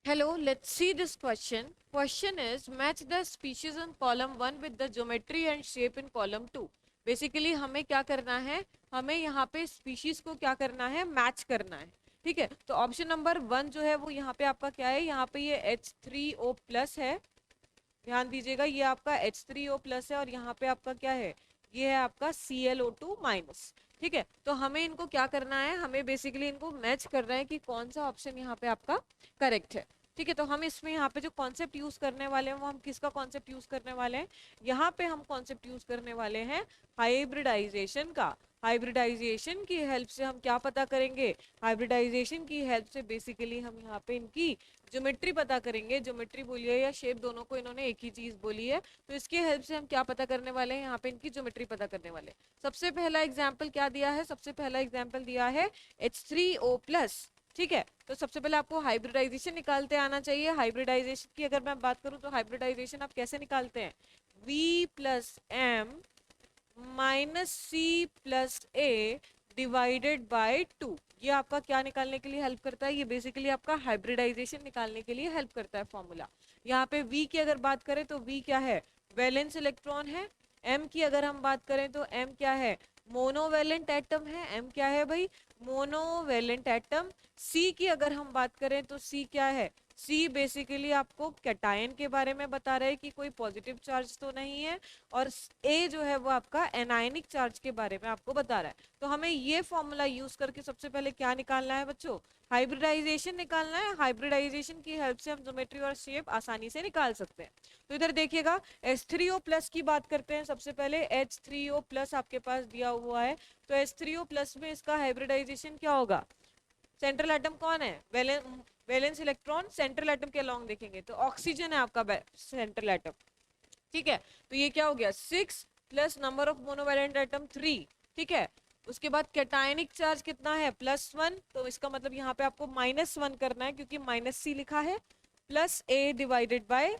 Hello, let's see this question. Question is match the species in column 1 with the geometry and shape in column 2. Basically हमें क्या करना है, हमें यहाँ पे स्पीशीज को क्या करना है, मैच करना है. ठीक है, तो ऑप्शन नंबर 1 जो है वो यहाँ पे आपका क्या है, यहाँ पे ये H3O प्लस है. ध्यान दीजिएगा, ये आपका H3O प्लस है और यहाँ पे आपका क्या है, ये है आपका ClO2 माइनस. ठीक है, तो हमें इनको क्या करना है, हमें बेसिकली इनको मैच करना है कि कौन सा ऑप्शन यहाँ पे आपका करेक्ट है. ठीक है, तो हम इसमें यहाँ पे जो कॉन्सेप्ट यूज करने वाले हैं वो हम किसका कॉन्सेप्ट यूज करने वाले हैं, यहाँ पे हम कॉन्सेप्ट यूज करने वाले हैं हाइब्रिडाइजेशन का. हाइब्रिडाइजेशन की हेल्प से हम क्या पता करेंगे, हाइब्रिडाइजेशन की हेल्प से बेसिकली हम यहाँ पे इनकी ज्योमेट्री पता करेंगे. ज्योमेट्री बोलिए या शेप, दोनों को इन्होंने एक ही चीज बोली है, तो इसके हेल्प से हम क्या पता करने वाले हैं, यहाँ पे इनकी ज्योमेट्री पता करने वाले हैं. सबसे पहला एग्जाम्पल क्या दिया है, सबसे पहला एग्जाम्पल दिया है H3O प्लस. ठीक है, तो सबसे पहले आपको हाइब्रिडाइजेशन निकालते आना चाहिए. हाइब्रिडाइजेशन की अगर मैं बात करूं तो हाइब्रिडाइजेशन आप कैसे निकालते हैं, V plus M minus C plus A divided by 2. ये आपका क्या निकालने के लिए हेल्प करता है, ये बेसिकली आपका हाइब्रिडाइजेशन निकालने के लिए हेल्प करता है फॉर्मूला. यहाँ पे V की अगर बात करें तो V क्या है, वैलेंस इलेक्ट्रॉन है. M की अगर हम बात करें तो M क्या है, मोनोवैलेंट एटम है. M क्या है भाई, मोनोवैलेंट एटम. C की अगर हम बात करें तो C क्या है, C बेसिकली आपको कैटायन के बारे में बता रहा है कि कोई पॉजिटिव चार्ज तो नहीं है. और A जो है वो आपका एनायनिक चार्ज के बारे में आपको बता रहा है. तो हमें ये फॉर्मूला यूज करके सबसे पहले क्या निकालना है बच्चों, हाइब्रिडाइजेशन निकालना है. हाइब्रिडाइजेशन की हेल्प से हम ज्योमेट्री और शेप आसानी से निकाल सकते हैं. तो इधर देखिएगा H3O प्लस की बात करते हैं. सबसे पहले H3O प्लस आपके पास दिया हुआ है, तो H3O प्लस में इसका हाइब्रिडाइजेशन क्या होगा, सेंट्रल एटम कौन है, वैलेंस इलेक्ट्रॉन सेंट्रल एटम के अलोंग देखेंगे तो ऑक्सीजन है आपका सेंट्रल एटम. ठीक है, तो ये क्या हो गया 6 plus number of monovalent atom 3. ठीक है, उसके बाद कैटायनिक चार्ज कितना है +1, तो इसका मतलब यहाँ पे आपको -1 करना है क्योंकि -C लिखा है, प्लस A डिवाइडेड बाय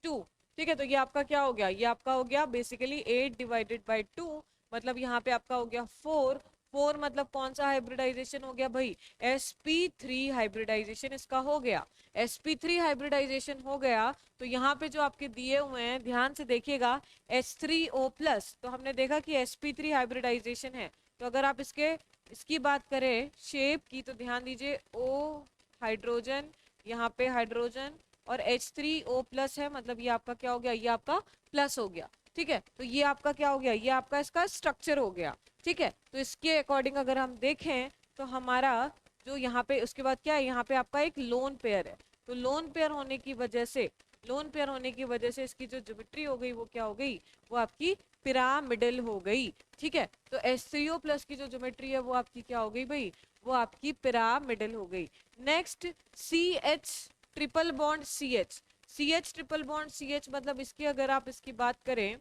2. ठीक है, तो ये आपका क्या हो गया, ये आपका हो गया बेसिकली 8 डिवाइडेड बाय 2, मतलब यहाँ पे आपका हो गया 4. 4 मतलब कौन सा हाइब्रिडाइजेशन हो गया भाई, sp3 हाइब्रिडाइजेशन इसका हो गया. sp3 हाइब्रिडाइजेशन हो गया, तो यहाँ पे जो आपके दिए हुए हैं ध्यान से देखिएगा H3O प्लस, तो हमने देखा कि sp3 हाइब्रिडाइजेशन है. तो अगर आप इसकी बात करें शेप की तो ध्यान दीजिए O हाइड्रोजन, यहाँ पे हाइड्रोजन और H3O प्लस है, मतलब ये आपका क्या हो गया, ये आपका प्लस हो गया. ठीक है, तो ये आपका क्या हो गया, ये आपका इसका स्ट्रक्चर हो गया. ठीक है, तो इसके अकॉर्डिंग अगर हम देखें तो हमारा जो यहाँ पे उसके बाद क्या है, यहाँ पे आपका एक लोन पेयर है. तो लोन पेयर होने की वजह से, लोन पेयर होने की वजह से इसकी जो ज्योमेट्री हो गई वो क्या हो गई, वो आपकी पिरामिडल हो गई. ठीक है, तो H3O प्लस की जो ज्योमेट्री है वो आपकी क्या हो गई भाई, वो आपकी पिरामिडल हो गई. Next CH triple bond CH triple bond CH, मतलब इसकी अगर आप इसकी बात करें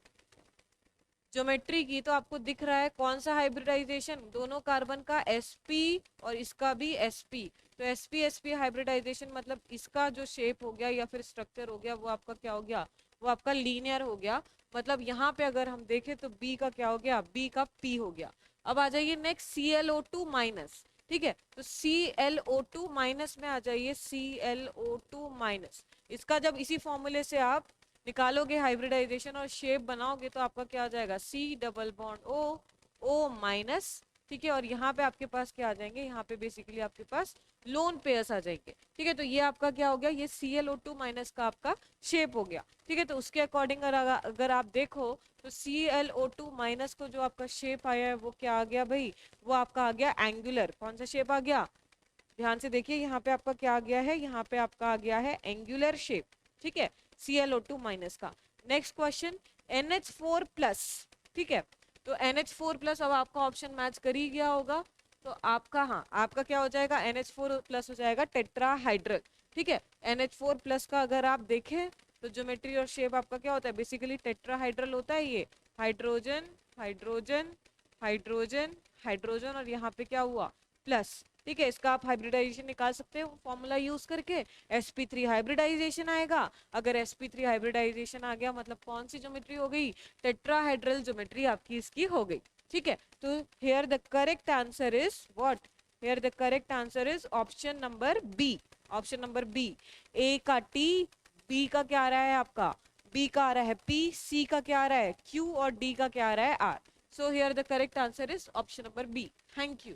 ज्योमेट्री की तो आपको दिख रहा है कौन सा हाइब्रिडाइजेशन, दोनों कार्बन का sp और इसका भी sp. तो sp sp हाइब्रिडाइजेशन मतलब इसका जो शेप हो गया या फिर स्ट्रक्चर हो गया वो आपका क्या हो गया, वो आपका लीनियर हो गया. मतलब यहाँ पे अगर हम देखें तो B का क्या हो गया, B का P हो गया. अब आ जाइए नेक्स्ट ClO2 माइनस. ठीक है, तो ClO2 माइनस में आ जाइए, ClO2 माइनस. इसका जब इसी फॉर्मूले से आप निकालोगे हाइब्रिडाइजेशन और शेप बनाओगे तो आपका क्या आ जाएगा, C double bond O minus. ठीक है, और यहाँ पे आपके पास क्या आ जाएंगे, यहाँ पे बेसिकली आपके पास लोन पेयर्स आ जाएंगे. ठीक है, तो ये आपका क्या हो गया, ये ClO2 माइनस का आपका शेप हो गया. ठीक है, तो उसके अकॉर्डिंग अगर आप देखो तो ClO2 माइनस को जो आपका शेप आया है वो क्या आ गया भाई, वो आपका आ गया एंगुलर. कौन सा शेप आ गया, ध्यान से देखिए यहाँ पे आपका क्या आ गया है, यहाँ पे आपका आ गया है एंगुलर शेप. ठीक है, ClO2 माइनस का. Next question NH4 plus. ठीक है, तो NH4 प्लस अब आपका ऑप्शन मैच कर ही गया होगा, तो आपका हाँ आपका क्या हो जाएगा, NH4 प्लस हो जाएगा टेट्राहाइड्रल. ठीक है, NH4 प्लस का अगर आप देखें तो ज्योमेट्री और शेप आपका क्या होता है, बेसिकली टेट्राहाइड्रल होता है. ये हाइड्रोजन हाइड्रोजन हाइड्रोजन हाइड्रोजन और यहाँ पे क्या हुआ प्लस. ठीक है, इसका आप हाइब्रिडाइजेशन निकाल सकते हो फॉर्मूला यूज करके, sp3 हाइब्रिडाइजेशन आएगा. अगर sp3 हाइब्रिडाइजेशन आ गया मतलब कौन सी ज्योमेट्री हो गई, टेट्राहाइड्रल ज्योमेट्री आपकी इसकी हो गई. ठीक है, तो here the correct answer is what, here the correct answer is option number B, option number B. A का टी, बी का क्या आ रहा है आपका, बी का आ रहा है पी, सी का क्या आ रहा है क्यू और डी का क्या आ रहा है R. So here the correct answer is option number B. Thank you.